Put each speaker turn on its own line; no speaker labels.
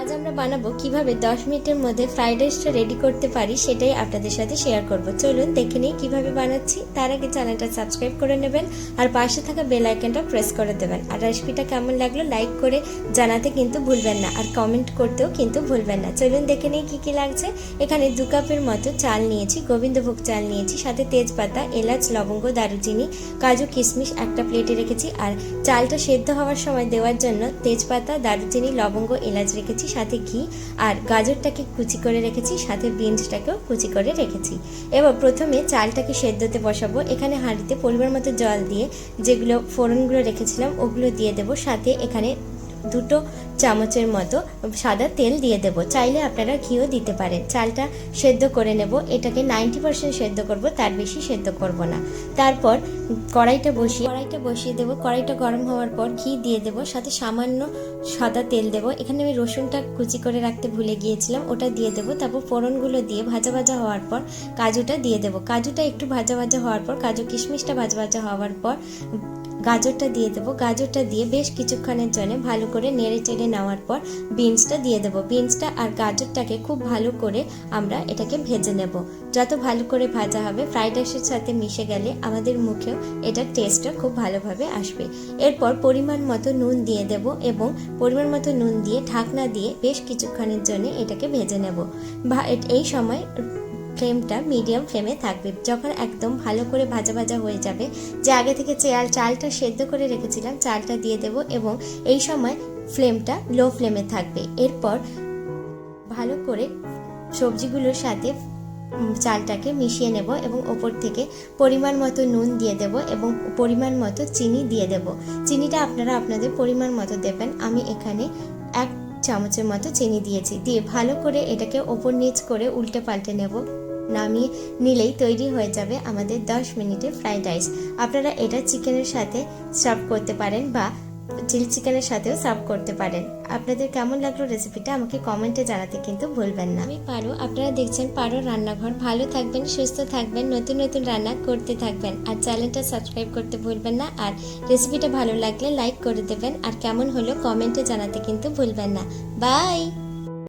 আজ আমরা বানাবো কিভাবে 10 মিনিটের মধ্যে ফ্রাইড রাইসটা রেডি করতে পারি, সেটাই আপনাদের সাথে শেয়ার করব। চলুন দেখে নিই কিভাবে বানাচ্ছি। তার আগে চ্যানেলটা সাবস্ক্রাইব করে নেবেন আর পাশে থাকা বেল আইকনটা প্রেস করে দেবেন। আর রেসিপিটা কেমন লাগলো লাইক করে জানাতে কিন্তু ভুলবেন না, আর কমেন্ট করতেও কিন্তু ভুলবেন না। চলুন দেখে নিই কি কি লাগছে। এখানে 2 কাপের মতো চাল নিয়েছি, গোবিন্দভোগ চাল নিয়েছি, সাথে তেজপাতা, এলাচ, লবঙ্গ, দারুচিনি, কাজু, কিশমিশ একটা প্লেটে রেখেছি। আর চালটা সেদ্ধ হওয়ার সময় দেওয়ার জন্য তেজপাতা, দারুচিনি, লবঙ্গ, এলাচ রেখেছি, সাথে ঘি আর গাজরটাকে কুচি করে রেখেছি, সাথে বিনসটাকেও কুচি করে রেখেছি। এবার প্রথমে চালটাকে সেদ্ধতে বসাবো। এখানে হাঁড়িতে পরিমাণ মতো জল দিয়ে যেগুলো ফোড়নগুলো রেখেছিলাম ওগুলো দিয়ে দেবো, সাথে এখানে 2 চামচের মতো সাদা তেল দিয়ে দেব। চাইলে আপনারা ঘিও দিতে পারেন। চালটা সেদ্ধ করে নেব। এটাকে 90% সেদ্ধ করব, তার বেশি সেদ্ধ করব না। তারপর কড়াইটা বসিয়ে দেব। কড়াইটা গরম হওয়ার পর ঘি দিয়ে দেব, সাথে সামান্য সাদা তেল দেব। এখানে আমি রসুনটা কুচি করে রাখতে ভুলে গিয়েছিলাম, ওটা দিয়ে দেব। তারপর ফোড়নগুলো দিয়ে ভাজা ভাজা হওয়ার পর কাজুটা দিয়ে দেব। কাজুটা একটু ভাজা ভাজা হওয়ার পর, কাজু কিশমিশটা ভাজা ভাজা হওয়ার পর গাজরটা দিয়ে দেবো। গাজরটা দিয়ে বেশ কিছুক্ষণের জন্য ভালো করে নেড়ে চেড়ে নেওয়ার পর বিনসটা দিয়ে দেবো। বিনসটা আর গাজরটাকে খুব ভালো করে আমরা এটাকে ভেজে নেব। যত ভালো করে ভাজা হবে, ফ্রাইড রাইসের সাথে মিশে গেলে আমাদের মুখেও এটার টেস্টটা খুব ভালোভাবে আসবে। এরপর পরিমাণ মতো নুন দিয়ে দেব এবং পরিমাণ মতো নুন দিয়ে ঢাকনা দিয়ে বেশ কিছুক্ষণের জন্য এটাকে ভেজে নেব। এই সময় ফ্লেমটা মিডিয়াম ফ্লেমে থাকবে। যখন একদম ভালো করে ভাজা ভাজা হয়ে যাবে, যে আগে থেকে চালটা সেদ্ধ করে রেখেছিলাম চালটা দিয়ে দেব এবং এই সময় ফ্লেমটা লো ফ্লেমে থাকবে। এরপর ভালো করে সবজিগুলোর সাথে চালটাকে মিশিয়ে নেব এবং ওপর থেকে পরিমাণ মতো নুন দিয়ে দেব এবং পরিমাণ মতো চিনি দিয়ে দেব। চিনিটা আপনারা আপনাদের পরিমাণ মতো দেবেন। আমি এখানে 1 চামচের মতো চিনি দিয়েছি। দিয়ে ভালো করে এটাকে ওপর নিচ করে উল্টে পাল্টে নেব। নামিয়ে নিলেই তৈরি হয়ে যাবে আমাদের 10 মিনিটের ফ্রাইড রাইস। আপনারা এটা চিকেনের সাথে সার্ভ করতে পারেন বা চিলি চিকেনের সাথেও সার্ভ করতে পারেন। আপনাদের কেমন লাগলো রেসিপিটা আমাকে কমেন্টে জানাতে কিন্তু ভুলবেন না। আমি পারো, আপনারা দেখছেন পারো রান্নাঘর। ভালো থাকবেন, সুস্থ থাকবেন, নতুন নতুন রান্না করতে থাকবেন। আর চ্যানেলটা সাবস্ক্রাইব করতে ভুলবেন না। আর রেসিপিটা ভালো লাগলে লাইক করে দেবেন। আর কেমন হলো কমেন্টে জানাতে কিন্তু ভুলবেন না। বাই।